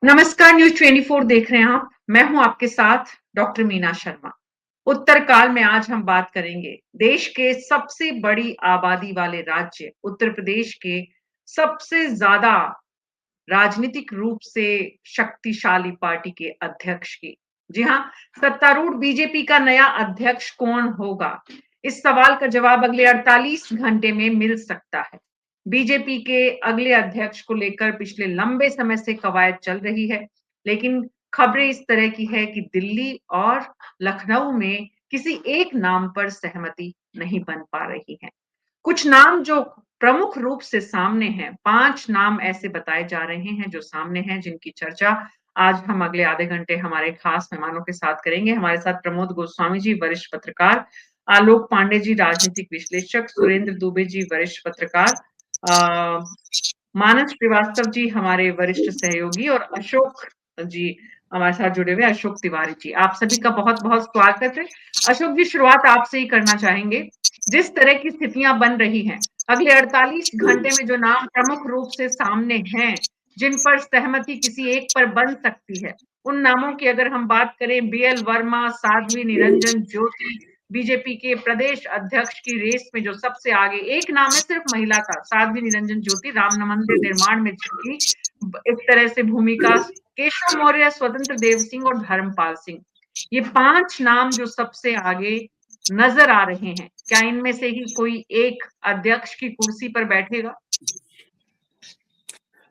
नमस्कार, न्यूज़ 24 देख रहे हैं आप। मैं हूं आपके साथ डॉक्टर मीना शर्मा। उत्तरकाल में आज हम बात करेंगे देश के सबसे बड़ी आबादी वाले राज्य उत्तर प्रदेश के सबसे ज्यादा राजनीतिक रूप से शक्तिशाली पार्टी के अध्यक्ष की। जी हाँ, सत्तारूढ़ बीजेपी का नया अध्यक्ष कौन होगा? इस सवाल का जवाब अगले 48 घंटे में मिल सकता है। बीजेपी के अगले अध्यक्ष को लेकर पिछले लंबे समय से कवायद चल रही है, लेकिन खबरें इस तरह की है कि दिल्ली और लखनऊ में किसी एक नाम पर सहमति नहीं बन पा रही है। कुछ नाम जो प्रमुख रूप से सामने हैं, 5 नाम ऐसे बताए जा रहे हैं जो सामने हैं, जिनकी चर्चा आज हम अगले आधे घंटे हमारे खास मेहमानों के साथ करेंगे। हमारे साथ प्रमोद गोस्वामी जी, वरिष्ठ पत्रकार, आलोक पांडे जी, राजनीतिक विश्लेषक, सुरेंद्र दुबे जी, वरिष्ठ पत्रकार, मानस श्रीवास्तव जी हमारे वरिष्ठ सहयोगी और अशोक जी हमारे साथ जुड़े हुए, अशोक तिवारी जी। आप सभी का बहुत-बहुत स्वागत है। अशोक जी, शुरुआत आपसे ही करना चाहेंगे। जिस तरह की स्थितियां बन रही हैं, अगले 48 घंटे में जो नाम प्रमुख रूप से सामने हैं, जिन पर सहमति किसी एक पर बन सकती है, उन नामों की अगर हम बात करें, बीएल वर्मा, साध्वी निरंजन ज्योति, बीजेपी के प्रदेश अध्यक्ष की रेस में जो सबसे आगे एक नाम है सिर्फ महिला का, साध्वी निरंजन ज्योति, राम मंदिर निर्माण में जिनकी एक तरह से भूमिका, केशव मौर्य, स्वतंत्र देव सिंह और धर्मपाल सिंह, ये 5 नाम जो सबसे आगे नजर आ रहे हैं, क्या इनमें से ही कोई एक अध्यक्ष की कुर्सी पर बैठेगा?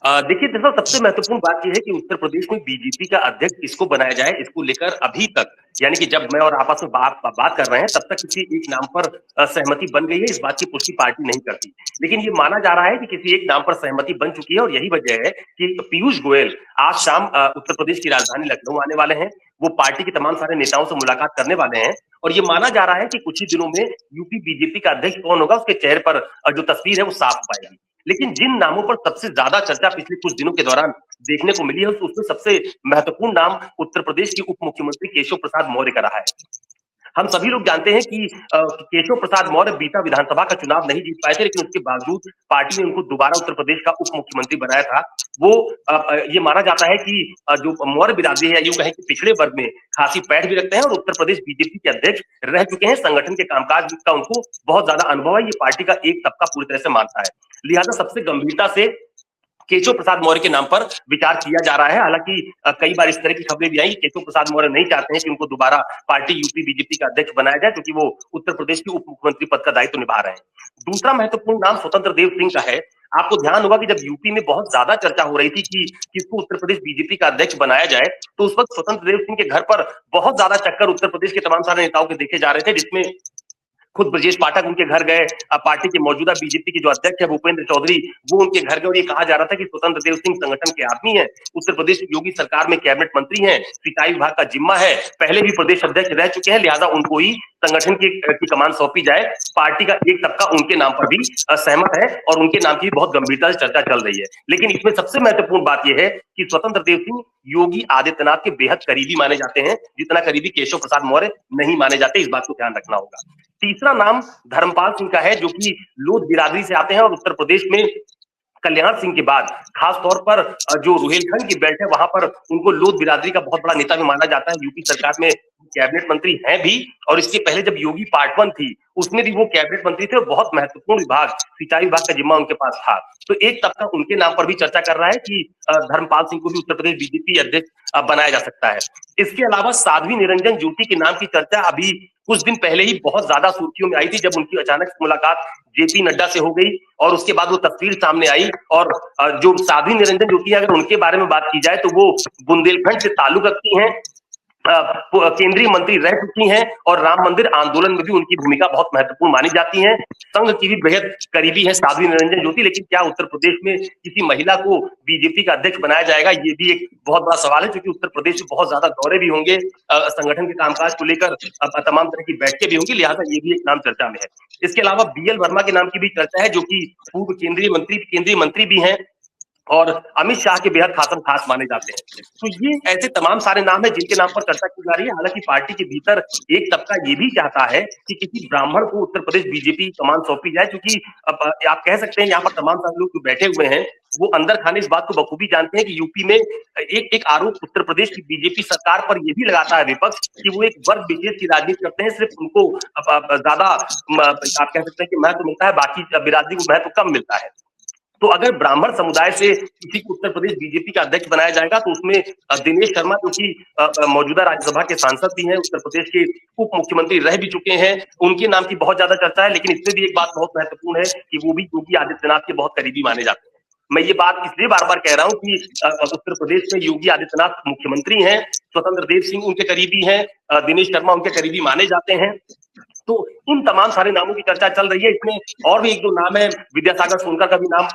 देखिए दरअसल सबसे महत्वपूर्ण बात यह है कि उत्तर प्रदेश में बीजेपी का अध्यक्ष किसको बनाया जाए, इसको लेकर अभी तक यानी कि जब मैं और आपस में बात कर रहे हैं तब तक किसी एक नाम पर सहमति बन गई है। इस बात की पुष्टि पार्टी नहीं करती, लेकिन ये माना जा रहा है कि किसी एक नाम पर सहमति बन चुकी है और यही वजह है कि पीयूष गोयल आज शाम उत्तर प्रदेश की राजधानी लखनऊ आने वाले हैं। वो पार्टी के तमाम सारे नेताओं से मुलाकात करने वाले हैं और ये माना जा रहा है कि कुछ ही दिनों में यूपी बीजेपी का अध्यक्ष कौन होगा उसके चेहरे पर जो तस्वीर है वो साफ हो पाएगी। लेकिन जिन नामों पर सबसे ज्यादा चर्चा पिछले कुछ दिनों के दौरान देखने को मिली है उसमें सबसे महत्वपूर्ण नाम उत्तर प्रदेश के उप मुख्यमंत्री केशव प्रसाद मौर्य का रहा है। हम सभी लोग जानते हैं कि केशव प्रसाद मौर्य बीता विधानसभा का चुनाव नहीं जीत पाए थे, लेकिन उसके बावजूद पार्टी ने उनको दोबारा उत्तर प्रदेश का उप मुख्यमंत्री बनाया था। वो ये माना जाता है कि जो मौर्य बिरादरी है, यूं कहें कि पिछड़े वर्ग में खासी पैठ भी रखते हैं और उत्तर प्रदेश बीजेपी के अध्यक्ष रह चुके हैं। संगठन के कामकाज का उनको बहुत ज्यादा अनुभव है। ये पार्टी का एक तबका पूरी तरह से मानता है, लिहाजा सबसे गंभीरता से केशव प्रसाद मौर्य के नाम पर विचार किया जा रहा है। हालांकि कई बार इस तरह की खबरें भी आई कि केशव प्रसाद मौर्य नहीं चाहते हैं कि उनको दोबारा पार्टी यूपी बीजेपी का अध्यक्ष बनाया जाए, क्योंकि वो उत्तर प्रदेश के उप मुख्यमंत्री पद का दायित्व निभा रहे हैं। दूसरा महत्वपूर्ण नाम स्वतंत्र देव सिंह का है। आपको ध्यान होगा कि जब यूपी में बहुत ज्यादा चर्चा हो रही थी कि किसको उत्तर प्रदेश बीजेपी का अध्यक्ष बनाया जाए, तो उस वक्त स्वतंत्र देव सिंह के घर पर बहुत ज्यादा चक्कर उत्तर प्रदेश के तमाम सारे नेताओं के देखे जा रहे थे, जिसमें खुद ब्रजेश पाठक उनके घर गए। पार्टी के मौजूदा बीजेपी के जो अध्यक्ष है भूपेंद्र चौधरी, वो उनके घर गए और ये कहा जा रहा था कि स्वतंत्र देव सिंह संगठन के आदमी है, उत्तर प्रदेश की योगी सरकार में कैबिनेट मंत्री हैं, सिंचाई विभाग का जिम्मा है, पहले भी प्रदेश अध्यक्ष रह चुके हैं, लिहाजा उनको ही संगठन की कमान सौंपी जाए। पार्टी का एक तबका उनके नाम पर भी सहमत है और उनके नाम की बहुत गंभीरता से चर्चा चल रही है। लेकिन इसमें सबसे महत्वपूर्ण बात यह है कि स्वतंत्र देव सिंह योगी आदित्यनाथ के बेहद करीबी माने जाते हैं, जितना करीबी केशव प्रसाद मौर्य नहीं माने जाते। इस बात को ध्यान रखना होगा। तीसरा नाम धर्मपाल सिंह का है, जो कि लोध बिरादरी से आते हैं और उत्तर प्रदेश में कल्याण सिंह के बाद खास तौर पर जो रुहेलखंड की बेल्ट है वहां पर उनको लोध बिरादरी का बहुत बड़ा नेता भी माना जाता है। यूपी सरकार में कैबिनेट मंत्री हैं भी, और इसके पहले जब योगी पार्ट 1 थी उसमें भी वो कैबिनेट मंत्री थे और बहुत महत्वपूर्ण विभाग सिंचाई विभाग का जिम्मा उनके पास था। तो एक तबका उनके नाम पर भी चर्चा कर रहा है कि धर्मपाल सिंह को भी उत्तर प्रदेश बीजेपी अध्यक्ष बनाया जा सकता है। इसके अलावा साध्वी निरंजन ज्योति के नाम की चर्चा अभी कुछ दिन पहले ही बहुत ज्यादा सुर्खियों में आई थी, जब उनकी अचानक मुलाकात जेपी नड्डा से हो गई और उसके बाद वो तस्वीर सामने आई। और जो साध्वी निरंजन ज्योति, अगर उनके बारे में बात की जाए तो वो बुंदेलखंड से ताल्लुक रखती हैं, केंद्रीय मंत्री रह चुकी हैं और राम मंदिर आंदोलन में भी उनकी भूमिका बहुत महत्वपूर्ण मानी जाती है। संघ की भी बेहद करीबी है साध्वी निरंजन ज्योति। लेकिन क्या उत्तर प्रदेश में किसी महिला को बीजेपी का अध्यक्ष बनाया जाएगा, ये भी एक बहुत बड़ा सवाल है, क्योंकि उत्तर प्रदेश में बहुत ज्यादा दौरे भी होंगे, संगठन के कामकाज को लेकर तमाम तरह की बैठकें भी होंगी, लिहाजा ये भी एक नाम चर्चा में है। इसके अलावा बीएल वर्मा के नाम की भी चर्चा है, जो कि पूर्व केंद्रीय मंत्री भी हैं और अमित शाह के बेहद खासम खास माने जाते हैं। तो ये ऐसे तमाम सारे नाम हैं जिनके नाम पर चर्चा की जा रही है। हालांकि पार्टी के भीतर एक तबका ये भी चाहता है कि किसी ब्राह्मण को उत्तर प्रदेश बीजेपी कमान सौंपी जाए, क्योंकि अब आप कह सकते हैं यहाँ पर तमाम सारे लोग जो बैठे हुए हैं वो अंदर खाने इस बात को बखूबी जानते हैं कि यूपी में एक एक आरोप उत्तर प्रदेश की बीजेपी सरकार पर यह भी लगाता है विपक्ष कि वो एक वर्ग विशेष की राजनीति करते हैं, सिर्फ उनको ज्यादा आप कह सकते हैं कि महत्व मिलता है, बाकी बिरादरी को महत्व कम मिलता है। तो अगर ब्राह्मण समुदाय से किसी को उत्तर प्रदेश बीजेपी का अध्यक्ष बनाया जाएगा तो उसमें दिनेश शर्मा, जो कि मौजूदा राज्यसभा के सांसद भी हैं, उत्तर प्रदेश के उप मुख्यमंत्री रह भी चुके हैं, उनके नाम की बहुत ज्यादा चर्चा है। लेकिन इसमें भी एक बात बहुत महत्वपूर्ण है कि वो भी योगी आदित्यनाथ के बहुत करीबी माने जाते हैं। मैं ये बात इसलिए बार बार कह रहा हूं कि उत्तर प्रदेश में योगी आदित्यनाथ मुख्यमंत्री हैं, स्वतंत्र देव सिंह उनके करीबी हैं, दिनेश शर्मा उनके करीबी माने जाते हैं। तो इन तमाम सारे नामों की चर्चा चल रही है। इसमें और भी एक दो नाम है, विद्यासागर सोनकर का भी नाम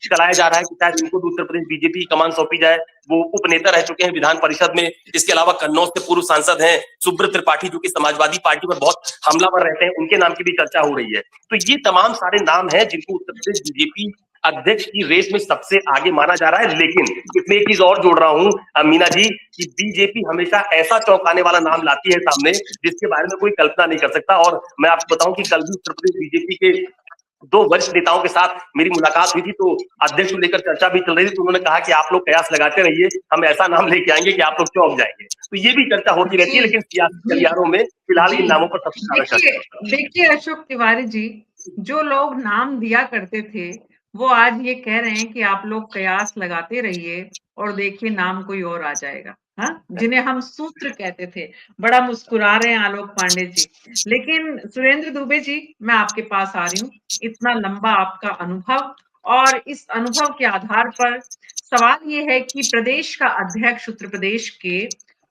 चलाया जा रहा है कि शायद इनको भी उत्तर प्रदेश बीजेपी कमान सौंपी जाए। वो उपनेता रह चुके हैं विधान परिषद में। इसके अलावा कन्नौज के पूर्व सांसद हैं सुब्रत त्रिपाठी, जो कि समाजवादी पार्टी पर बहुत हमलावर रहते हैं, उनके नाम की भी चर्चा हो रही है। तो ये तमाम सारे नाम हैं जिनको उत्तर प्रदेश बीजेपी अध्यक्ष की रेस में सबसे आगे माना जा रहा है। लेकिन इसमें एक चीज और जोड़ रहा हूं मीना जी, कि बीजेपी हमेशा ऐसा चौंकाने वाला नाम लाती है सामने जिसके बारे में कोई कल्पना नहीं कर सकता। और मैं आपको बताऊं कि कल भी उत्तर प्रदेश बीजेपी के दो वरिष्ठ नेताओं के साथ मेरी मुलाकात हुई थी, तो अध्यक्ष को लेकर चर्चा भी चल रही थी। तो उन्होंने कहा कि आप लोग कयास लगाते रहिए, हम ऐसा नाम लेके आएंगे कि आप लोग चौंक जाएंगे। तो ये भी चर्चा होती रहती है, लेकिन सियासी गलियारों में फिलहाल इन नामों पर सबसे ज्यादा चर्चा। देखिए अशोक तिवारी जी, जो लोग नाम दिया करते थे वो आज ये कह रहे हैं कि आप लोग कयास लगाते रहिए और देखिए नाम कोई और आ जाएगा। हाँ, जिन्हें हम सूत्र कहते थे। बड़ा मुस्कुरा रहे हैं आलोक पांडे जी। लेकिन सुरेंद्र दुबे जी, मैं आपके पास आ रही हूँ। इतना लंबा आपका अनुभव, और इस अनुभव के आधार पर सवाल ये है कि प्रदेश का अध्यक्ष उत्तर प्रदेश के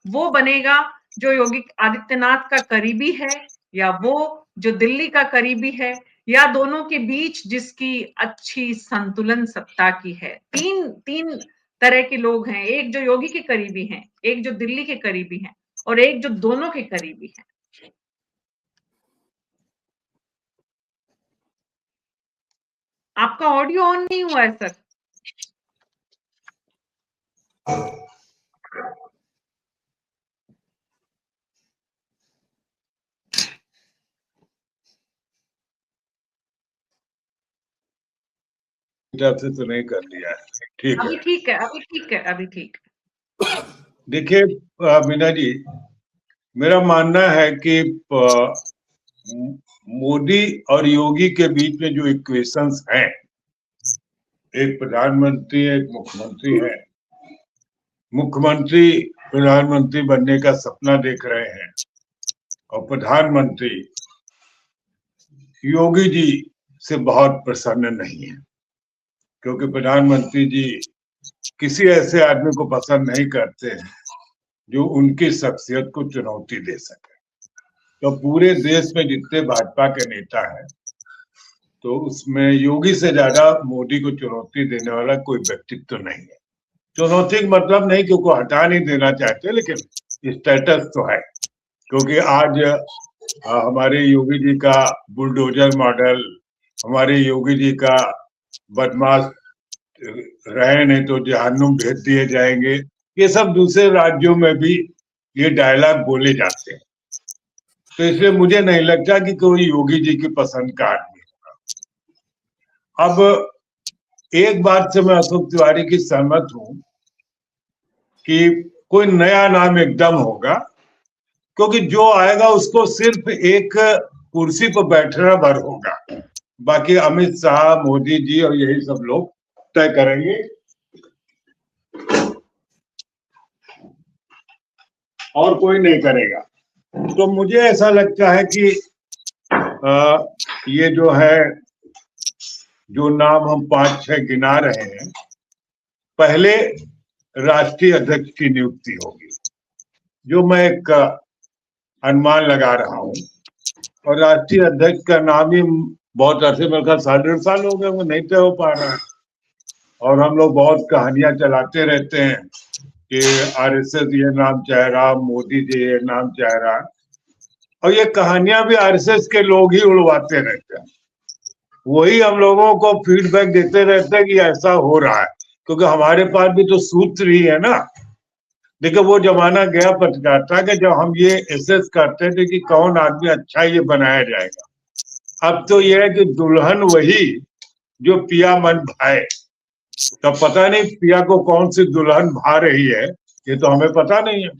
वो बनेगा जो योगी आदित्यनाथ का करीबी है, या वो जो दिल्ली का करीबी है, या दोनों के बीच जिसकी अच्छी संतुलन सत्ता की है। तीन तरह के लोग हैं, एक जो योगी के करीबी हैं, एक जो दिल्ली के करीबी हैं, और एक जो दोनों के करीबी हैं। आपका ऑडियो ऑन नहीं हुआ है सर। से तो नहीं कर लिया है, ठीक है। अभी ठीक है, अभी ठीक है, अभी ठीक है। देखिए मीना जी, मेरा मानना है कि मोदी और योगी के बीच में जो इक्वेशंस हैं, एक प्रधानमंत्री एक मुख्यमंत्री है, मुख्यमंत्री प्रधानमंत्री बनने का सपना देख रहे हैं और प्रधानमंत्री योगी जी से बहुत प्रसन्न नहीं है, क्योंकि प्रधानमंत्री जी किसी ऐसे आदमी को पसंद नहीं करते हैं जो उनकी शख्सियत को चुनौती दे सके। तो पूरे देश में जितने भाजपा के नेता हैं, तो उसमें योगी से ज्यादा मोदी को चुनौती देने वाला कोई व्यक्तित्व तो नहीं है। चुनौती का मतलब नहीं कि उनको हटा नहीं देना चाहते, लेकिन स्टेटस तो है। क्योंकि आज हमारे योगी जी का बुलडोजर मॉडल, हमारे योगी जी का बदमाश रहे नहीं तो जहन्नुम भेज दिए जाएंगे, ये सब दूसरे राज्यों में भी ये डायलॉग बोले जाते हैं। तो इसलिए मुझे नहीं लगता कि कोई योगी जी की पसंद का आदमी होगा। अब एक बात से मैं अशोक तिवारी की सहमत हूं कि कोई नया नाम एकदम होगा, क्योंकि जो आएगा उसको सिर्फ एक कुर्सी पर बैठना भर होगा। बाकी अमित शाह, मोदी जी और यही सब लोग तय करेंगे। और कोई नहीं करेगा। तो मुझे ऐसा लगता है कि ये जो है, जो नाम हम 5-6 गिना रहे हैं, पहले राष्ट्रीय अध्यक्ष की नियुक्ति होगी, जो मैं एक अनुमान लगा रहा हूं। और राष्ट्रीय अध्यक्ष का नाम ही बहुत अरसे में 1.5 साल हो गए, वो नहीं तय हो पा रहा है। और हम लोग बहुत कहानियां चलाते रहते हैं कि आरएसएस ये नाम चाह रहा, मोदी जी ये नाम चाह रहा, और ये कहानियां भी आरएसएस के लोग ही उड़वाते रहते हैं। वही हम लोगों को फीडबैक देते रहते हैं कि ऐसा हो रहा है, क्योंकि हमारे पास भी तो सूत्र ही है ना। देखिए वो जमाना गया पटका था कि जब हम ये एसेस करते थे कि कौन आदमी अच्छा ये बनाया जाएगा। अब तो ये है कि दुल्हन वही जो पिया मन भाए। तो पता नहीं पिया को कौन सी दुल्हन भा रही है, ये तो हमें पता नहीं है।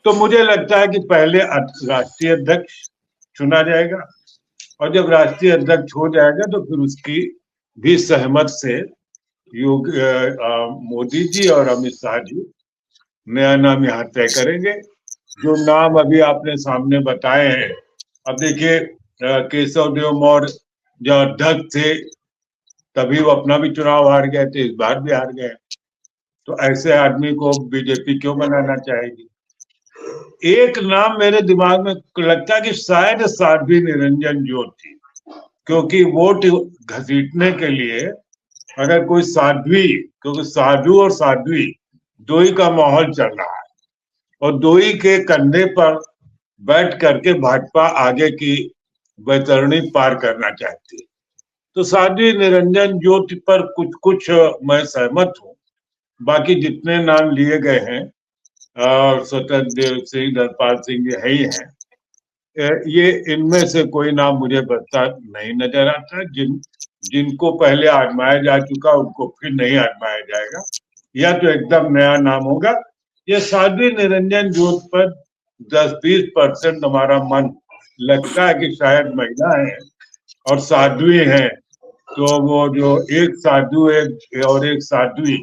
तो मुझे लगता है कि पहले राष्ट्रीय अध्यक्ष चुना जाएगा, और जब राष्ट्रीय अध्यक्ष हो जाएगा तो फिर उसकी भी सहमत से मोदी जी और अमित शाह जी नया नाम यहाँ तय करेंगे। जो नाम अभी आपने सामने बताए हैं, अब देखिए केशव देव मौर्य जो अध्यक्ष थे तभी वो अपना भी चुनाव हार गए थे, इस बार भी हार गए। तो ऐसे आदमी को बीजेपी क्यों बनाना चाहेगी। एक नाम मेरे दिमाग में लगता है कि शायद साध्वी निरंजन ज्योति, क्योंकि वोट घसीटने के लिए अगर कोई साध्वी, क्योंकि साधु और साध्वी दो ही का माहौल चल रहा है, और दो ही के कंधे पर बैठ करके भाजपा आगे की वैतरणी पार करना चाहती है। तो साध्वी निरंजन ज्योति पर कुछ कुछ मैं सहमत हूँ। बाकी जितने नाम लिए गए हैं, स्वतंत्र देव सिंह, धर्मपाल सिंह है ही हैं, ये इनमें से कोई नाम मुझे बता नहीं नजर आता। जिनको पहले आजमाया जा चुका उनको फिर नहीं आजमाया जाएगा, या तो एकदम नया नाम होगा। ये साध्वी निरंजन ज्योति पर 10-20% हमारा मन लगता है कि शायद महिला है और साध्वी है, तो वो जो एक साधु और एक साध्वी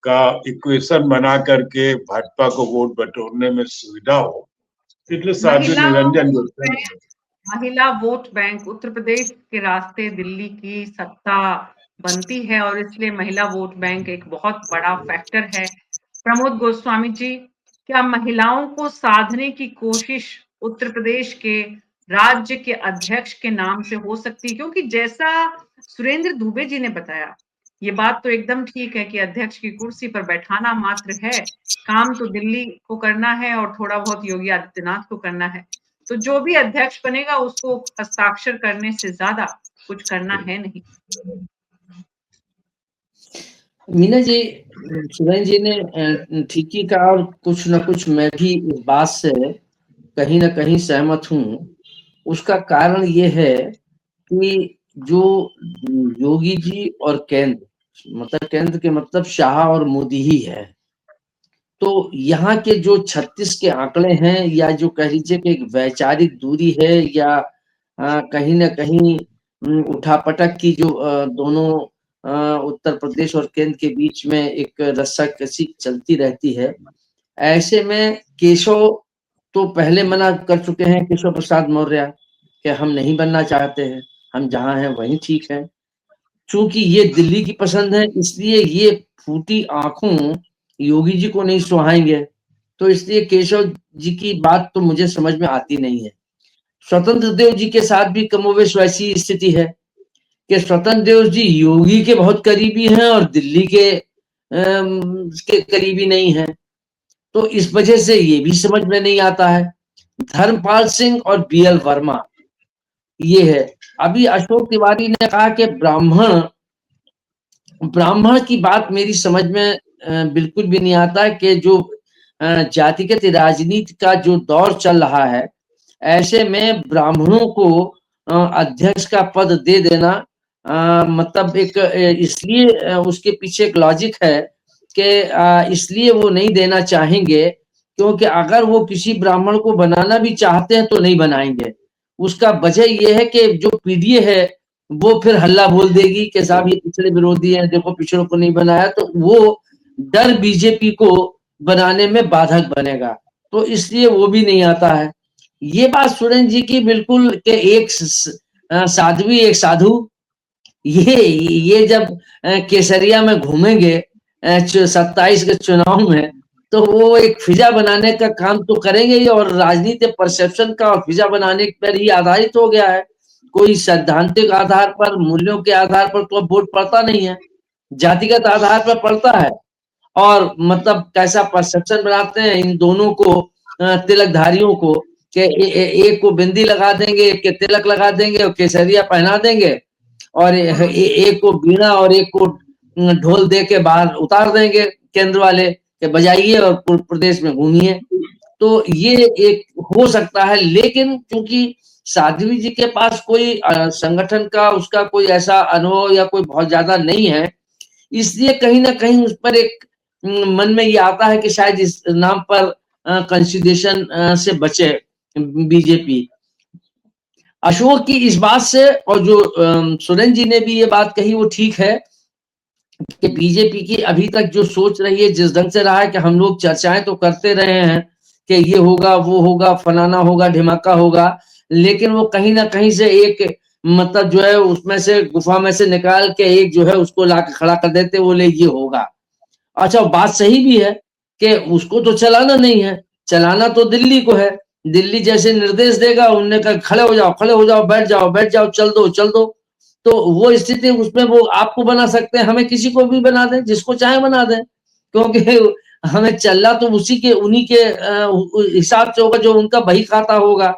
का इक्वेशन बना करके भाजपा को वोट बटोरने में सुविधा हो, इसलिए साध्वी निरंजन ज्योति। महिला वोट बैंक उत्तर प्रदेश के रास्ते दिल्ली की सत्ता बनती है, और इसलिए महिला वोट बैंक एक बहुत बड़ा फैक्टर है। प्रमोद गोस्वामी जी, क्या महिलाओं को साधने की कोशिश उत्तर प्रदेश के राज्य के अध्यक्ष के नाम से हो सकती है? क्योंकि जैसा सुरेंद्र दुबे जी ने बताया, ये बात तो एकदम ठीक है कि अध्यक्ष की कुर्सी पर बैठाना मात्र है, काम तो दिल्ली को करना है और थोड़ा बहुत योगी आदित्यनाथ को करना है। तो जो भी अध्यक्ष बनेगा उसको हस्ताक्षर करने से ज्यादा कुछ करना है नहीं। मीना जी, सुरेंद्र जी ने ठीक ही कहा, और कुछ न कुछ मैं भी इस बात से कहीं ना कहीं सहमत हूँ। उसका कारण ये है कि जो योगी जी और केंद्र, मतलब केंद्र के मतलब शाह और मोदी ही है, तो यहाँ के जो 36 के आंकड़े हैं, या जो कह लीजिए कि एक वैचारिक दूरी है, या कहीं ना कहीं उठापटक की जो दोनों उत्तर प्रदेश और केंद्र के बीच में एक रस्साकसी चलती रहती है। ऐसे में केशव तो पहले मना कर चुके हैं, केशव प्रसाद मौर्य, कि हम नहीं बनना चाहते हैं, हम जहां हैं वहीं ठीक है। चूंकि ये दिल्ली की पसंद है, इसलिए ये फूटी आंखों योगी जी को नहीं सुहाएंगे, तो इसलिए केशव जी की बात तो मुझे समझ में आती नहीं है। स्वतंत्र देव जी के साथ भी कमोवेश वैसी स्थिति है कि स्वतंत्र देव जी योगी के बहुत करीबी हैं और दिल्ली के करीबी नहीं है, तो इस वजह से ये भी समझ में नहीं आता है। धर्मपाल सिंह और बीएल वर्मा, ये है। अभी अशोक तिवारी ने कहा कि ब्राह्मण की बात मेरी समझ में बिल्कुल भी नहीं आता कि जो जातिगत राजनीति का जो दौर चल रहा है, ऐसे में ब्राह्मणों को अध्यक्ष का पद दे देना, मतलब एक इसलिए उसके पीछे एक लॉजिक है कि इसलिए वो नहीं देना चाहेंगे क्योंकि अगर वो किसी ब्राह्मण को बनाना भी चाहते हैं तो नहीं बनाएंगे। उसका वजह ये है कि जो पीडीए है वो फिर हल्ला बोल देगी कि साहब ये पिछड़े विरोधी है, देखो पिछड़ों को नहीं बनाया, तो वो डर बीजेपी को बनाने में बाधक बनेगा, तो इसलिए वो भी नहीं आता है। ये बात सुरेंद्र जी की बिल्कुल के एक साध्वी एक साधु, ये जब केसरिया में घूमेंगे 27 के चुनाव में, तो वो एक फिजा बनाने का काम तो करेंगे ही, और राजनीति परसेप्शन का और फिजा बनाने पर ही आधारित हो गया है। कोई सैद्धांतिक आधार पर, मूल्यों के आधार पर तो वोट पड़ता नहीं है, जातिगत आधार पर पड़ता है। और मतलब कैसा परसेप्शन बनाते हैं इन दोनों को, तिलकधारियों को, कि एक को बिंदी लगा देंगे, एक के तिलक लगा देंगे और केसरिया पहना देंगे, और एक को बीड़ा और एक को ढोल दे के बाहर उतार देंगे केंद्र वाले कि बजाइए और प्रदेश में घूमिए। तो ये एक हो सकता है, लेकिन क्योंकि साध्वी जी के पास कोई संगठन का उसका कोई ऐसा अनुभव या कोई बहुत ज्यादा नहीं है, इसलिए कहीं ना कहीं उस पर एक मन में ये आता है कि शायद इस नाम पर कंसिडरेशन से बचे बीजेपी। अशोक की इस बात से, और जो सुरेंद्र जी ने भी ये बात कही वो ठीक है कि बीजेपी की अभी तक जो सोच रही है, जिस ढंग से रहा है कि हम लोग चर्चाएं तो करते रहे हैं कि ये होगा, वो होगा, फलाना होगा, ढिमाका होगा, लेकिन वो कहीं ना कहीं से एक मतलब जो है उसमें से गुफा में से निकाल के एक जो है उसको ला के खड़ा कर देते, बोले ये होगा। अच्छा, बात सही भी है कि उसको तो चलाना नहीं है, चलाना तो दिल्ली को है। दिल्ली जैसे निर्देश देगा, उनने कहा खड़े हो जाओ, खड़े हो जाओ, बैठ जाओ, बैठ जाओ, चल दो, चल दो। तो वो स्थिति उसमें वो आपको बना सकते हैं, हमें किसी को भी बना दें, जिसको चाहे बना दें, क्योंकि हमें चलना तो उसी के उन्हीं के हिसाब से होगा, जो उनका बही खाता होगा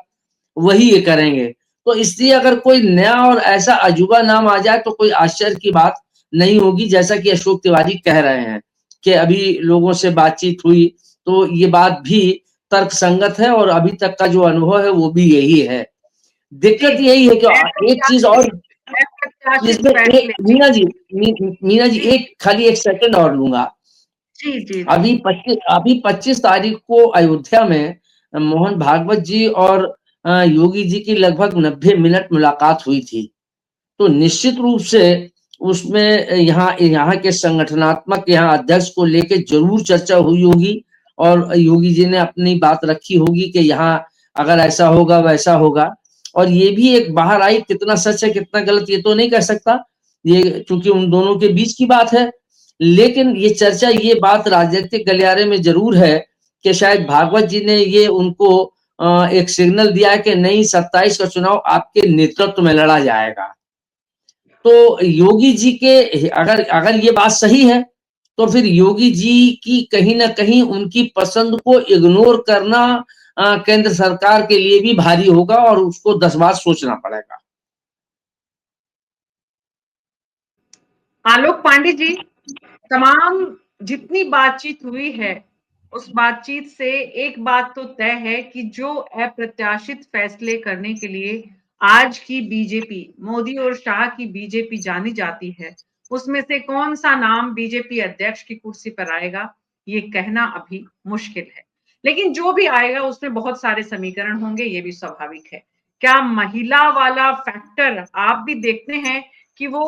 वही ये करेंगे। तो इसलिए अगर कोई नया और ऐसा अजूबा नाम आ जाए तो कोई आश्चर्य की बात नहीं होगी, जैसा कि अशोक तिवारी कह रहे हैं कि अभी लोगों से बातचीत हुई तो ये बात भी तर्कसंगत है, और अभी तक का जो अनुभव है वो भी यही है। दिक्कत यही है कि एक चीज और इसमें, मीना जी, मीना जी, एक खाली एक सेकंड और लूंगा। जी अभी 25 तारीख को अयोध्या में मोहन भागवत जी और योगी जी की लगभग 90 मिनट मुलाकात हुई थी। तो निश्चित रूप से उसमें यहाँ के संगठनात्मक यहाँ अध्यक्ष को लेके जरूर चर्चा हुई होगी, और योगी जी ने अपनी बात रखी होगी कि यहाँ अगर ऐसा होगा वैसा होगा। और ये भी एक बाहर आई, कितना सच है कितना गलत ये तो नहीं कह सकता, ये क्योंकि उन दोनों के बीच की बात है, लेकिन ये चर्चा, ये बात राजनीतिक गलियारे में जरूर है कि शायद भागवत जी ने ये उनको एक सिग्नल दिया है कि नहीं, 27 का चुनाव आपके नेतृत्व में लड़ा जाएगा। तो योगी जी के अगर ये बात सही है तो फिर योगी जी की कहीं ना कहीं उनकी पसंद को इग्नोर करना केंद्र सरकार के लिए भी भारी होगा, और उसको 10 बार सोचना पड़ेगा। आलोक पांडे जी, तमाम जितनी बातचीत हुई है उस बातचीत से एक बात तो तय है कि जो अप्रत्याशित फैसले करने के लिए आज की बीजेपी, मोदी और शाह की बीजेपी जानी जाती है, उसमें से कौन सा नाम बीजेपी अध्यक्ष की कुर्सी पर आएगा ये कहना अभी मुश्किल है। लेकिन जो भी आएगा उसमें बहुत सारे समीकरण होंगे, ये भी स्वाभाविक है। क्या महिला वाला फैक्टर आप भी देखते हैं कि वो,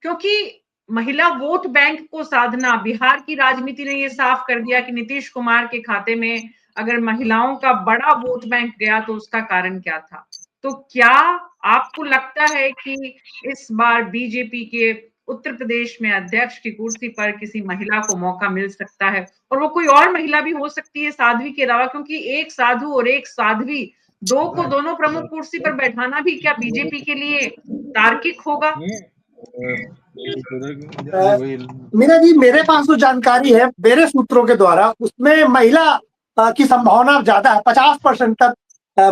क्योंकि महिला वोट बैंक को साधना, बिहार की राजनीति ने ये साफ कर दिया कि नीतीश कुमार के खाते में अगर महिलाओं का बड़ा वोट बैंक गया तो उसका कारण क्या था। तो क्या आपको लगता है कि इस बार बीजेपी के उत्तर प्रदेश में अध्यक्ष की कुर्सी पर किसी महिला को मौका मिल सकता है, और वो कोई और महिला भी हो सकती है साध्वी के अलावा, क्योंकि एक साधु और एक साध्वी दो को दोनों प्रमुख कुर्सी पर बैठाना भी क्या बीजेपी के लिए तार्किक होगा? मीरा जी, मेरे पास जो जानकारी है मेरे सूत्रों के द्वारा, उसमें महिला की संभावना ज्यादा है, 50% तक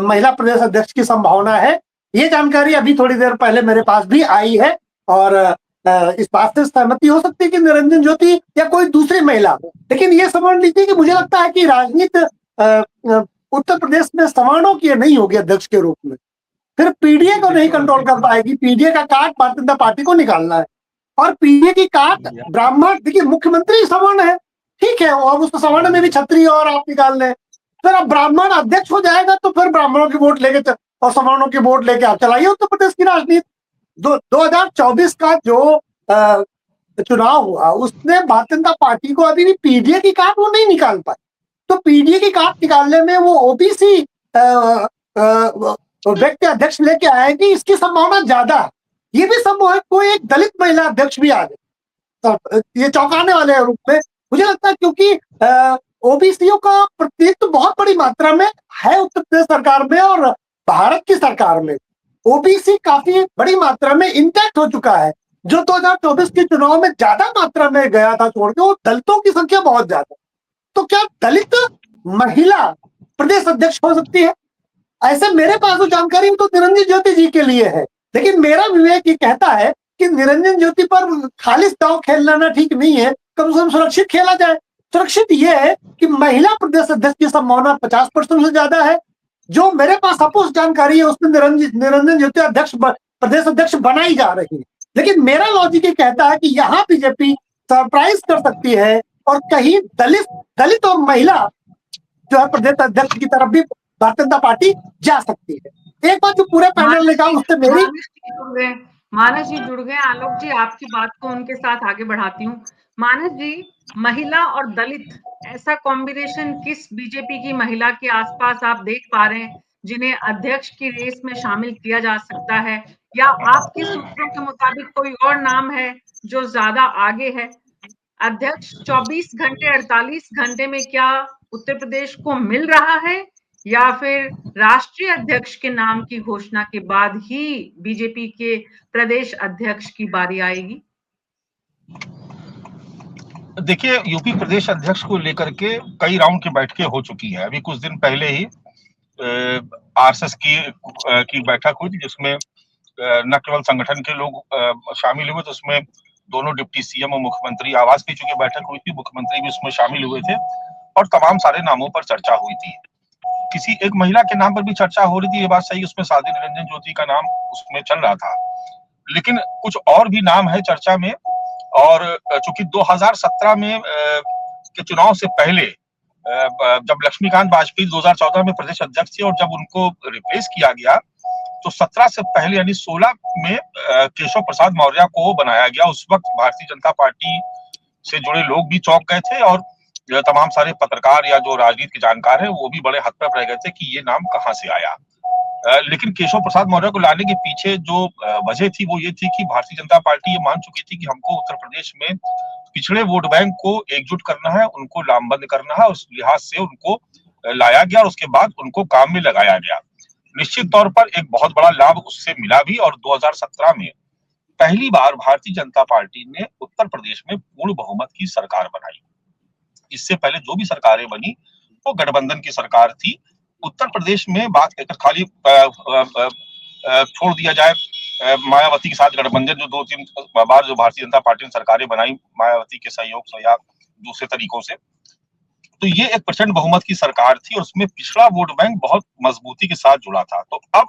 महिला प्रदेश अध्यक्ष की संभावना है। ये जानकारी अभी थोड़ी देर पहले मेरे पास भी आई है, और इस बात से सहमति हो सकती है कि निरंजन ज्योति या कोई दूसरी महिला। लेकिन ये समझ लीजिए कि मुझे लगता है कि राजनीति उत्तर प्रदेश में सवर्णों की नहीं होगी अध्यक्ष के रूप में। फिर पीडीए को नहीं कंट्रोल कर पाएगी, पीडीए का काट भारतीय जनता पार्टी को निकालना है, और पीडीए की काट ब्राह्मण, देखिए मुख्यमंत्री सवर्ण है, ठीक है, और उसको सवर्ण में भी क्षत्रिय और आप निकाल लें, फिर अब ब्राह्मण अध्यक्ष हो जाएगा तो फिर ब्राह्मणों की वोट लेके और सवर्णों की वोट लेके आप चलाइए उत्तर प्रदेश की राजनीति। 2024 का जो चुनाव हुआ उसने भारतीय जनता पार्टी को अभी भी पीडीए की काट वो नहीं निकाल पाई। तो पीडीए की काट निकालने में वो ओबीसी व्यक्ति अध्यक्ष लेके आएंगे, इसकी संभावना ज्यादा है। ये भी संभव है कोई एक दलित महिला अध्यक्ष भी आ जाए, तो ये चौंकाने वाले रूप में मुझे लगता है, क्योंकि ओबीसीओ का प्रतिनिधित्व बहुत बड़ी मात्रा में है उत्तर प्रदेश सरकार में और भारत की सरकार में। ओबीसी काफी बड़ी मात्रा में इंटैक्ट हो चुका है। जो 2024 के चुनाव में ज्यादा मात्रा में गया था छोड़ के, वो दलितों की संख्या बहुत ज्यादा। तो क्या दलित महिला प्रदेश अध्यक्ष हो सकती है? ऐसे मेरे पास जो जानकारी तो निरंजन ज्योति जी के लिए है, लेकिन मेरा विवेक ये कहता है कि निरंजन ज्योति पर खालिस दांव खेलना ठीक नहीं है, कम से कम सुरक्षित खेला जाए। सुरक्षित ये है कि महिला प्रदेश अध्यक्ष की संभावना 50% से ज्यादा है। जो मेरे पास अपोज जानकारी है उसमें निरंजन ज्योति प्रदेश अध्यक्ष बनाई जा रही है। लेकिन मेरा लॉजिक ये कहता है कि यहाँ बीजेपी सरप्राइज कर सकती है और कहीं दलित और महिला जो है प्रदेश अध्यक्ष की तरफ भी भारतीय जनता पार्टी जा सकती है। एक बात जो पूरे पैनल ने कहा उससे मेरी मानस जी जुड़ गए। आलोक जी, आपकी बात को उनके साथ आगे बढ़ाती हूँ। मानस जी, महिला और दलित, ऐसा कॉम्बिनेशन किस बीजेपी की महिला के आसपास आप देख पा रहे हैं जिन्हें अध्यक्ष की रेस में शामिल किया जा सकता है, या आपके सूत्रों के मुताबिक कोई और नाम है जो ज्यादा आगे है? अध्यक्ष 24 घंटे 48 घंटे में क्या उत्तर प्रदेश को मिल रहा है, या फिर राष्ट्रीय अध्यक्ष के नाम की घोषणा के बाद ही बीजेपी के प्रदेश अध्यक्ष की बारी आएगी? देखिए, यूपी प्रदेश अध्यक्ष को लेकर के कई राउंड की बैठकें हो चुकी है। अभी कुछ दिन पहले ही आरएसएस की बैठक हुई थी, जिसमें न केवल संगठन के लोग शामिल हुए थे, उसमें दोनों डिप्टी सीएम और मुख्यमंत्री आवास की चूंकि बैठक हुई थी, मुख्यमंत्री भी उसमें शामिल हुए थे और तमाम सारे नामों पर चर्चा हुई थी। किसी एक महिला के नाम पर भी चर्चा हो रही थी, ये बात सही, उसमें साध्वी निरंजन ज्योति का नाम उसमें चल रहा था, लेकिन कुछ और भी नाम है चर्चा में। और चूंकि 2017 में के चुनाव से पहले जब लक्ष्मीकांत वाजपेयी 2014 में प्रदेश अध्यक्ष थे और जब उनको रिप्लेस किया गया तो 17 से पहले यानी 16 में केशव प्रसाद मौर्य को बनाया गया। उस वक्त भारतीय जनता पार्टी से जुड़े लोग भी चौंक गए थे और तमाम सारे पत्रकार या जो राजनीति के जानकार हैं वो भी बड़े हतप्रभ रह गए थे कि ये नाम कहाँ से आया। लेकिन केशव प्रसाद मौर्य को लाने के पीछे जो वजह थी वो ये थी कि भारतीय जनता पार्टी ये मान चुकी थी कि हमको उत्तर प्रदेश में पिछड़े वोट बैंक को एकजुट करना है, उनको लामबंद करना है। उस लिहाज से उनको लाया गया और उसके बाद उनको काम में लगाया गया। निश्चित तौर पर एक बहुत बड़ा लाभ उससे मिला भी और 2017 में पहली बार भारतीय जनता पार्टी ने उत्तर प्रदेश में पूर्ण बहुमत की सरकार बनाई। इससे पहले जो भी सरकारें बनी वो गठबंधन की सरकार थी। उत्तर प्रदेश में बात कहकर खाली छोड़ दिया जाए मायावती के साथ गठबंधन, जो 2-3 बार जो भारतीय जनता पार्टी ने सरकारें बनाई मायावती के सहयोग से या दूसरे तरीकों से, तो ये एक प्रचंड बहुमत की सरकार थी और उसमें पिछड़ा वोट बैंक बहुत मजबूती के साथ जुड़ा था। तो अब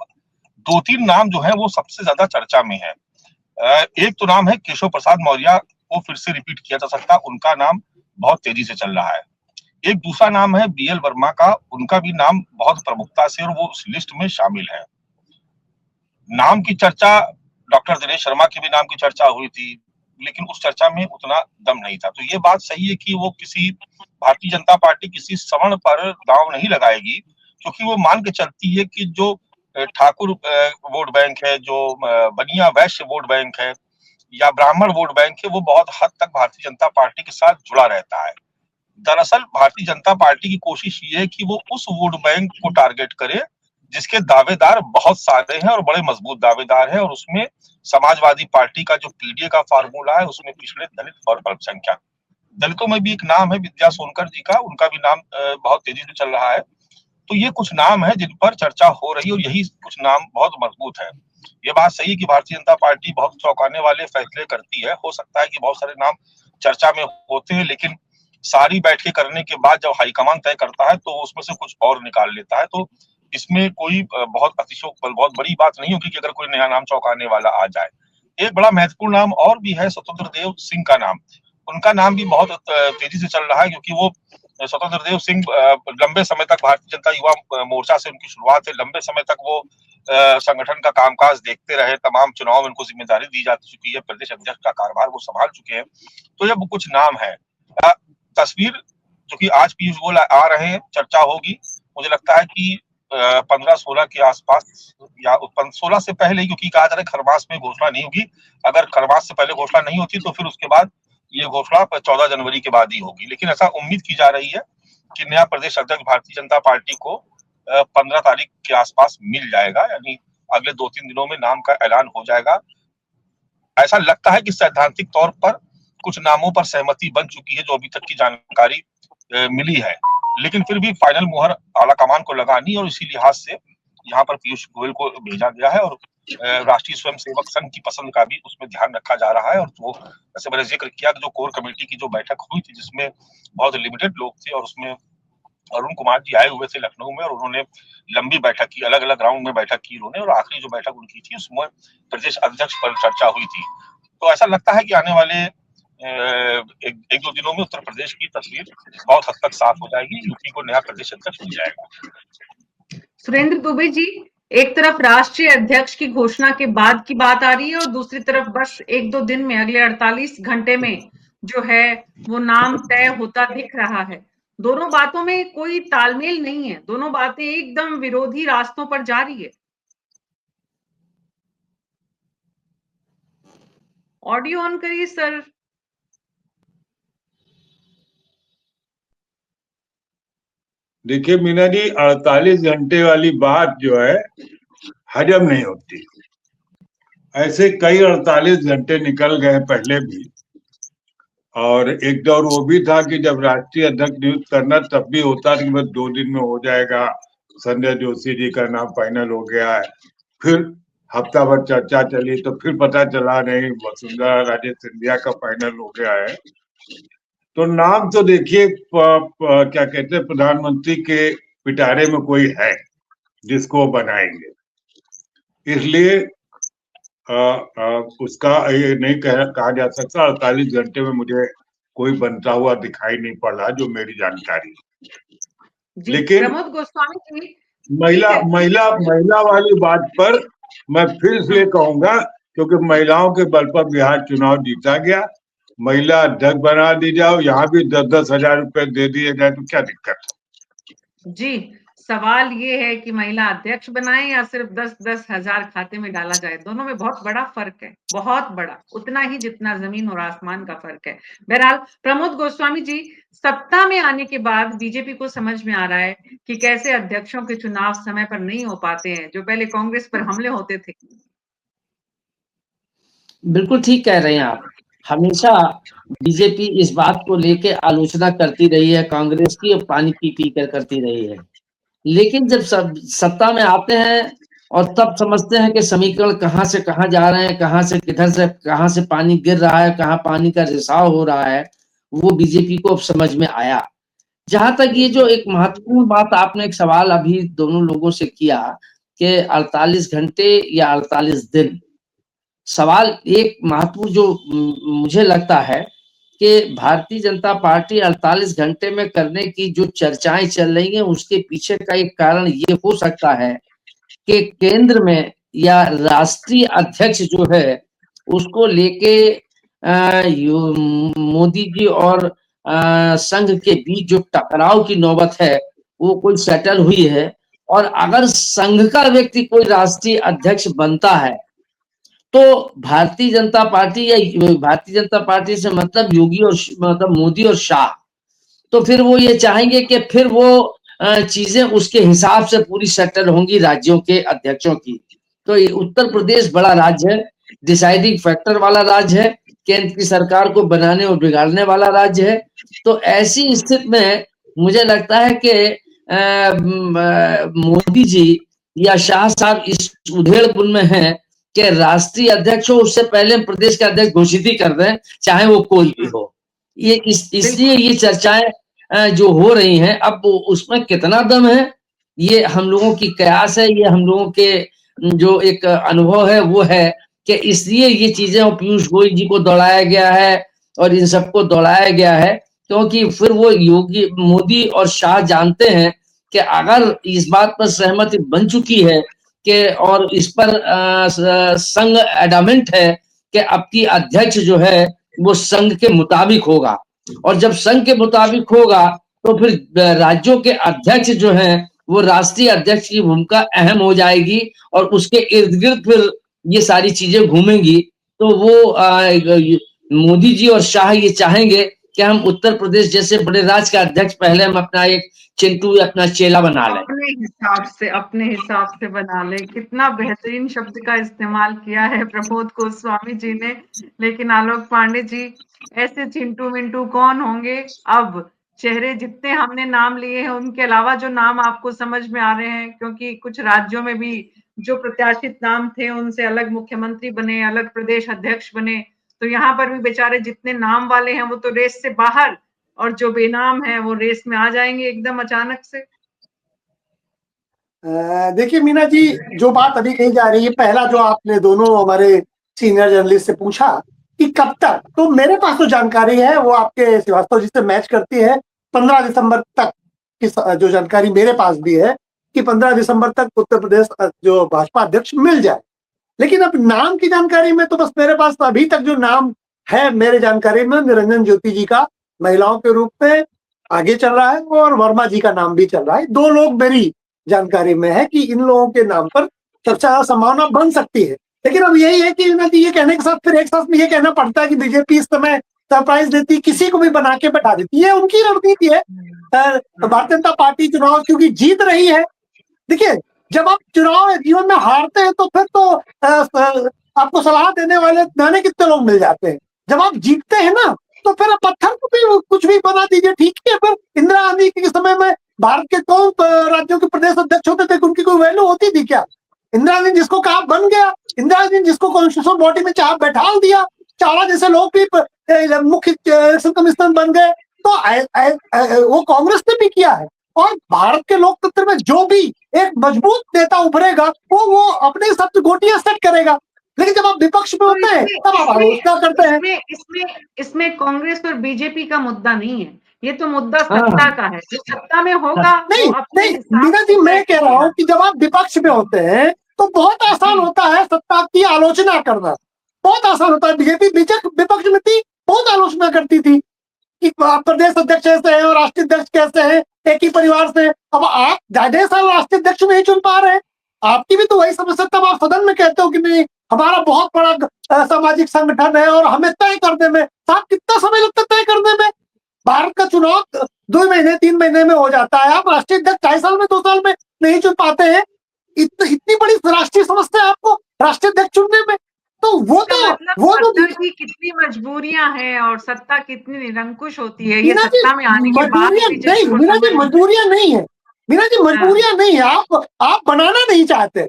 2-3 नाम जो है वो सबसे ज्यादा चर्चा में है। एक तो नाम है केशव प्रसाद मौर्य को फिर से रिपीट किया जा सकता है, उनका नाम बहुत तेजी से चल रहा है। एक दूसरा नाम है बीएल वर्मा का, उनका भी नाम बहुत प्रमुखता से और वो उस लिस्ट में शामिल है। नाम की चर्चा, डॉक्टर दिनेश शर्मा के भी नाम की चर्चा हुई थी, लेकिन उस चर्चा में उतना दम नहीं था। तो ये बात सही है कि वो किसी भारतीय जनता पार्टी किसी सवर्ण पर दांव नहीं लगाएगी, क्योंकि वो मान के चलती है कि जो ठाकुर वोट बैंक है, जो बनिया वैश्य वोट बैंक है या ब्राह्मण वोट बैंक है, वो बहुत हद तक भारतीय जनता पार्टी के साथ जुड़ा रहता है। दरअसल भारतीय जनता पार्टी की कोशिश ये है कि वो उस वोट बैंक को टारगेट करे जिसके दावेदार बहुत सारे हैं और बड़े मजबूत दावेदार हैं, और उसमें समाजवादी पार्टी का जो पीडीए का फार्मूला है उसमें पिछड़े दलित और अल्पसंख्यक, दलितों में भी एक नाम है विद्या सोनकर जी का, उनका भी नाम बहुत तेजी से चल रहा है। तो ये कुछ नाम है जिन पर चर्चा हो रही है और यही कुछ नाम बहुत मजबूत है। ये बात सही है कि भारतीय जनता पार्टी बहुत चौंकाने वाले फैसले करती है। हो सकता है कि बहुत सारे नाम चर्चा में होते हैं, लेकिन सारी बैठकें करने के बाद जब हाईकमान तय करता है तो उसमें से कुछ और निकाल लेता है। तो इसमें कोई बहुत बहुत बड़ी बात नहीं होगी कि अगर कोई नया नाम चौंकाने वाला आ जाए। एक बड़ा महत्वपूर्ण नाम और भी है स्वतंत्र देव सिंह का नाम। उनका नाम भी बहुत तेजी से चल रहा है, क्योंकि वो स्वतंत्र देव सिंह लंबे समय तक भारतीय जनता युवा मोर्चा से उनकी शुरुआत है। लंबे समय तक वो संगठन का कामकाज देखते रहे, तमाम चुनाव में उनको जिम्मेदारी दी जा चुकी है, प्रदेश अध्यक्ष का कार्यभार वो संभाल चुके हैं। तो ये कुछ नाम है। तस्वीर जो कि आज पीयूष गोयल आ रहे हैं, चर्चा होगी, मुझे लगता है कि 15-16 के आसपास या 16 से पहले, क्योंकि कहा जा रहा है खरमास में घोषणा नहीं होगी। अगर खरमास से पहले घोषणा नहीं होती तो फिर उसके बाद ये घोषणा 14 जनवरी के बाद ही होगी। लेकिन ऐसा उम्मीद की जा रही है कि नया प्रदेश अध्यक्ष भारतीय जनता पार्टी को 15 तारीख के आसपास मिल जाएगा, यानी अगले 2-3 दिनों में नाम का ऐलान हो जाएगा। ऐसा लगता है कि सैद्धांतिक तौर पर कुछ नामों पर सहमति बन चुकी है जो अभी तक की जानकारी मिली है, लेकिन फिर भी फाइनल मुहर आला कमान को लगानी और इसी लिहाज से यहाँ पर पीयूष गोयल को भेजा गया है और राष्ट्रीय स्वयंसेवक संघ की पसंद का भी उसमें ध्यान रखा जा रहा है। और वो जैसे मैंने जिक्र किया कि जो कोर कमेटी की जो बैठक हुई थी जिसमें बहुत लिमिटेड लोग थे और उसमें अरुण कुमार जी आए हुए थे लखनऊ में और उन्होंने लंबी बैठक की, अलग अलग राउंड में बैठक की उन्होंने, और आखिरी जो बैठक उनकी थी उसमें प्रदेश अध्यक्ष पर चर्चा हुई थी। तो ऐसा लगता है कि आने वाले एक दो दिनों में उत्तर प्रदेश की तस्वीर बहुत हद तक साफ हो जाएगी, यूपी को नया प्रदेश अध्यक्ष मिल जाएगा। सुरेंद्र दुबे जी, एक तरफ राष्ट्रीय अध्यक्ष की घोषणा के बाद की बात आ रही है और दूसरी तरफ बस एक दो दिन में, अगले 48 घंटे में जो है वो नाम तय होता दिख रहा है। दोनों बातों में कोई तालमेल नहीं है, दोनों बातें एकदम विरोधी रास्तों पर जा रही है। ऑडियो ऑन करिए सर। देखिए मीना जी, 48 घंटे वाली बात जो है हजम नहीं होती। ऐसे कई 48 घंटे निकल गए पहले भी, और एक दौर वो भी था कि जब राष्ट्रीय अध्यक्ष नियुक्त करना तब भी होता कि बस 2 दिन में हो जाएगा, संजय जोशी जी का नाम फाइनल हो गया है। फिर हफ्ता भर चर्चा चली तो फिर पता चला नहीं, वसुंधरा राजे सिंधिया का फाइनल हो गया है। तो नाम तो देखिए क्या कहते हैं, प्रधानमंत्री के पिटारे में कोई है जिसको बनाएंगे, इसलिए उसका ये नहीं कहा जा सकता। 48 घंटे में मुझे कोई बनता हुआ दिखाई नहीं पड़ रहा जो मेरी जानकारी। लेकिन प्रमोद गोस्वामी जी, महिला वाली बात पर मैं फिर से कहूंगा, क्योंकि महिलाओं के बल पर बिहार चुनाव जीता गया, महिला अध्यक्ष बना दी जाओ, यहाँ भी 10-10 हजार रुपए दे दिए जाए तो क्या दिक्कत है? जी, सवाल ये है कि महिला अध्यक्ष बनाए या सिर्फ 10-10 हजार खाते में डाला जाए, दोनों में बहुत बड़ा फर्क है, बहुत बड़ा, उतना ही जितना जमीन और आसमान का फर्क है। बहरहाल प्रमोद गोस्वामी जी, सत्ता में आने के बाद बीजेपी को समझ में आ रहा है कि कैसे अध्यक्षों के चुनाव समय पर नहीं हो पाते हैं, जो पहले कांग्रेस पर हमले होते थे। बिल्कुल ठीक कह रहे हैं आप। हमेशा बीजेपी इस बात को लेके आलोचना करती रही है कांग्रेस की, और पानी पी पी कर करती रही है। लेकिन जब सब सत्ता में आते हैं और तब समझते हैं कि समीकरण कहाँ से कहाँ जा रहे हैं, कहाँ से किधर से कहाँ से पानी गिर रहा है, कहाँ पानी का रिसाव हो रहा है, वो बीजेपी को अब समझ में आया। जहां तक ये जो एक महत्वपूर्ण बात आपने एक सवाल अभी दोनों लोगों से किया कि 48 घंटे या 48 दिन, सवाल एक महत्वपूर्ण जो मुझे लगता है कि भारतीय जनता पार्टी 48 घंटे में करने की जो चर्चाएं चल रही हैं उसके पीछे का एक कारण ये हो सकता है कि केंद्र में या राष्ट्रीय अध्यक्ष जो है उसको लेके मोदी जी और संघ के बीच जो टकराव की नौबत है वो कोई सेटल हुई है। और अगर संघ का व्यक्ति कोई राष्ट्रीय अध्यक्ष बनता है तो भारतीय जनता पार्टी या भारतीय जनता पार्टी से मतलब योगी और मतलब मोदी और शाह, तो फिर वो ये चाहेंगे कि फिर वो चीजें उसके हिसाब से पूरी सेटल होंगी राज्यों के अध्यक्षों की। तो ये उत्तर प्रदेश बड़ा राज्य है, डिसाइडिंग फैक्टर वाला राज्य है, केंद्र की सरकार को बनाने और बिगाड़ने वाला राज्य है। तो ऐसी स्थिति में मुझे लगता है कि मोदी जी या शाह साहब इस उधेड़बुन में हैं कि राष्ट्रीय अध्यक्ष हो उससे पहले प्रदेश के अध्यक्ष घोषित ही कर दें, चाहे वो कोई भी हो। ये इसलिए ये चर्चाएं जो हो रही हैं, अब उसमें कितना दम है ये हम लोगों की कयास है, ये हम लोगों के जो एक अनुभव है वो है कि इसलिए ये चीजें पीयूष गोयल जी को दौड़ाया गया है और इन सबको दौड़ाया गया है, क्योंकि फिर वो योगी मोदी और शाह जानते हैं कि अगर इस बात पर सहमति बन चुकी है कि और इस पर संघ एडामेंट है कि अब की अध्यक्ष जो है वो संघ के मुताबिक होगा, और जब संघ के मुताबिक होगा तो फिर राज्यों के अध्यक्ष जो हैं वो राष्ट्रीय अध्यक्ष की भूमिका अहम हो जाएगी और उसके इर्द गिर्द फिर ये सारी चीजें घूमेंगी। तो वो मोदी जी और शाह ये चाहेंगे कि हम उत्तर प्रदेश जैसे बड़े राज्य का अध्यक्ष पहले हम अपना एक चिंटू या अपना चेला बना लें, अपने हिसाब से बना ले। कितना बेहतरीन शब्द का इस्तेमाल किया है प्रमोद गोस्वामी जी ने। लेकिन आलोक पांडे जी, ऐसे चिंटू मिंटू कौन होंगे? अब चेहरे जितने हमने नाम लिए हैं उनके अलावा जो नाम आपको समझ में आ रहे हैं, क्योंकि कुछ राज्यों में भी जो प्रत्याशित नाम थे उनसे अलग मुख्यमंत्री बने, अलग प्रदेश अध्यक्ष बने, तो यहाँ पर भी बेचारे जितने नाम वाले हैं वो तो रेस से बाहर, और जो बेनाम है वो रेस में आ जाएंगे एकदम अचानक से। देखिए मीना जी, जो बात अभी कही जा रही है, पहला जो आपने दोनों हमारे सीनियर जर्नलिस्ट से पूछा कि कब तक, तो मेरे पास जो जानकारी है वो आपके श्रीवास्तव जी से मैच करती है। 15 दिसंबर तक की जो जानकारी मेरे पास भी है कि 15 दिसंबर तक उत्तर प्रदेश जो भाजपा अध्यक्ष मिल जाए। लेकिन अब नाम की जानकारी में तो बस मेरे पास अभी तक जो नाम है मेरे जानकारी में, निरंजन ज्योति जी का महिलाओं के रूप में आगे चल रहा है, और वर्मा जी का नाम भी चल रहा है। 2 लोग मेरी जानकारी में है कि इन लोगों के नाम पर चर्चा संभावना बन सकती है। लेकिन अब यही है कि ये कहने के साथ फिर एक साथ में ये कहना पड़ता है कि बीजेपी इस समय सरप्राइज देती, किसी को भी बना के बैठा देती है, उनकी रणनीति है। भारतीय जनता पार्टी चुनाव क्योंकि जीत रही है। देखिए, जब आप चुनाव जीवन में हारते हैं तो फिर तो आपको सलाह देने वाले जाने कितने लोग मिल जाते हैं। जब आप जीतते हैं ना, तो फिर पत्थर को भी कुछ भी बना दीजिए, ठीक है। फिर इंदिरा गांधी के समय में भारत के कौन राज्यों के प्रदेश अध्यक्ष होते थे, उनकी कोई वैल्यू होती थी क्या? इंदिरा गांधी जिसको कहा बन गया, इंदिरा गांधी जिसको कॉन्स्टिट्यूशन बॉडी में चाह बैठाल दिया, चावला जैसे लोग भी मुख्य इलेक्शन कमिश्नर बन गए। तो वो कांग्रेस ने भी किया है। और भारत के लोकतंत्र में जो भी एक मजबूत नेता उभरेगा वो अपने हिसाब से गोटियां सेट करेगा। लेकिन जब आप विपक्ष में होते हैं तब आप आलोचना करते हैं। इसमें कांग्रेस और बीजेपी का मुद्दा नहीं है, ये तो मुद्दा सत्ता का है। जो सत्ता में होगा नहीं मीना जी, मैं कह रहा हूँ कि जब आप विपक्ष में होते हैं तो बहुत आसान होता है सत्ता की आलोचना करना, बहुत आसान होता है। बीजेपी विपक्ष में थी, बहुत आलोचना करती थी कि प्रदेश अध्यक्ष कैसे हैं और राष्ट्रीय अध्यक्ष कैसे हैं, एक ही परिवार से। अब आप ढाई साल राष्ट्रीय अध्यक्ष नहीं चुन पा रहे हैं, आपकी भी तो वही समस्या। तब आप सदन में कहते हो कि नहीं, हमारा बहुत बड़ा सामाजिक संगठन है और हमें तय करने में, साहब कितना समय लगता है तय करने में? भारत का चुनाव 2 महीने 3 महीने में हो जाता है, आप राष्ट्रीय अध्यक्ष 2.5 साल में 2 साल में नहीं चुन पाते हैं। इतनी बड़ी राष्ट्रीय समस्या आपको राष्ट्रीय अध्यक्ष चुनने में, तो वो सत्ता की कितनी मजबूरियां हैं और सत्ता कितनी निरंकुश होती है, ये सत्ता में आने के बाद मीना जी मजबूरियां नहीं है, मीना जी मजबूरियां नहीं है। आप बनाना नहीं चाहते,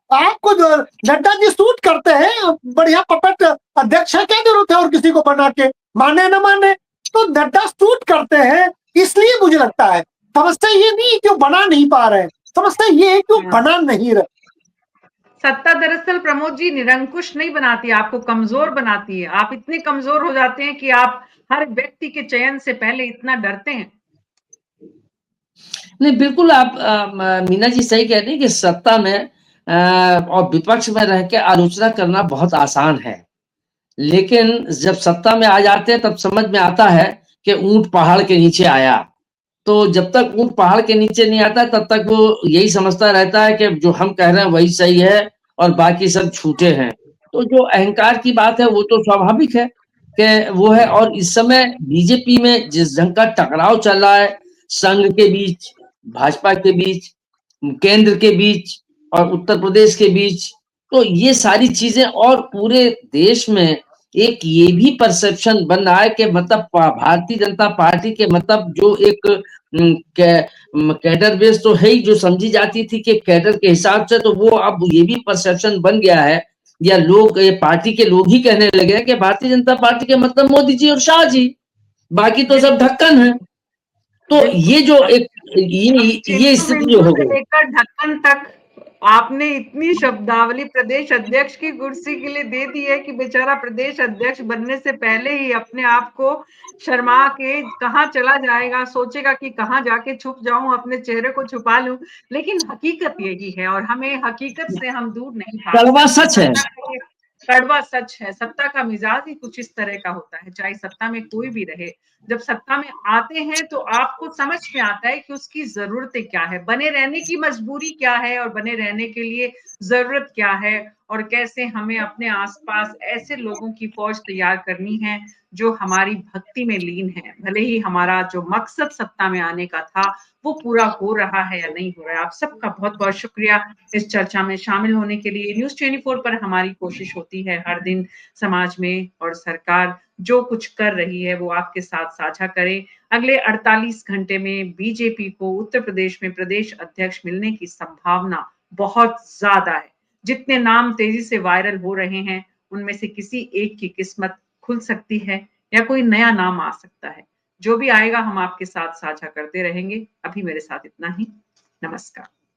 आपको जो नड्डा जी सूट करते हैं, बढ़िया पपेट अध्यक्ष है, क्या जरूरत है और किसी को बना के, माने न माने तो नड्डा सूट करते हैं। इसलिए मुझे लगता है समस्या ये नहीं कि वो बना नहीं पा रहे हैं, समस्या ये है कि वो बना नहीं रहे। सत्ता दरअसल प्रमोद जी निरंकुश नहीं बनाती, आपको कमजोर बनाती है। आप इतने कमजोर हो जाते हैं कि आप हर व्यक्ति के चयन से पहले इतना डरते हैं। नहीं, बिल्कुल आप मीना जी सही कह रही है कि सत्ता में और विपक्ष में रह के आलोचना करना बहुत आसान है, लेकिन जब सत्ता में आ जाते हैं तब समझ में आता है कि ऊंट पहाड़ के नीचे आया। तो जब तक ऊंट पहाड़ के नीचे नहीं आता तब तक वो यही समझता रहता है कि जो हम कह रहे हैं वही सही है और बाकी सब झूठे हैं। तो जो अहंकार की बात है वो तो स्वाभाविक है कि वो है। और इस समय बीजेपी में जिस ढंग का टकराव चल रहा है, संघ के बीच, भाजपा के बीच, केंद्र के बीच और उत्तर प्रदेश के बीच, तो ये सारी चीजें, और पूरे देश में एक ये भी परसेप्शन बन रहा है कि मतलब भारतीय जनता पार्टी के मतलब जो एक कैडर बेस तो है ही, जो समझी जाती थी कि कैडर के हिसाब से, तो वो अब ये भी परसेप्शन बन गया है, या लोग, ये पार्टी के लोग ही कहने लगे हैं कि भारतीय जनता पार्टी के मतलब मोदी जी और शाह जी, बाकी तो सब ढक्कन है। तो ये जो एक ये स्थिति जो हो गई, लेकर ढक्कन तक आपने इतनी शब्दावली प्रदेश अध्यक्ष की कुर्सी के लिए दे दी है कि बेचारा प्रदेश अध्यक्ष बनने से पहले ही अपने आप को शर्मा के कहाँ चला जाएगा, सोचेगा कि कहाँ जाके छुप जाऊं, अपने चेहरे को छुपा लूं। लेकिन हकीकत यही है और हमें हकीकत से हम दूर नहीं भाग कड़वा सच है। कड़वा सच है। सत्ता का मिजाज ही कुछ इस तरह का होता है, चाहे सत्ता में कोई भी रहे। जब सत्ता में आते हैं तो आपको समझ में आता है कि उसकी जरूरतें क्या है, बने रहने की मजबूरी क्या है और बने रहने के लिए जरूरत क्या है, और कैसे हमें अपने आसपास ऐसे लोगों की फौज तैयार करनी है जो हमारी भक्ति में लीन है। भले ही हमारा जो मकसद सत्ता में आने का था वो पूरा हो रहा है या नहीं हो रहा है। आप सबका बहुत बहुत शुक्रिया इस चर्चा में शामिल होने के लिए। न्यूज़ 24 पर हमारी कोशिश होती है हर दिन समाज में और सरकार जो कुछ कर रही है वो आपके साथ साझा करें। अगले 48 घंटे में बीजेपी को उत्तर प्रदेश में प्रदेश अध्यक्ष मिलने की संभावना बहुत ज्यादा है। जितने नाम तेजी से वायरल हो रहे हैं, उनमें से किसी एक की किस्मत खुल सकती है या कोई नया नाम आ सकता है। जो भी आएगा हम आपके साथ साझा करते रहेंगे। अभी मेरे साथ इतना ही। नमस्कार।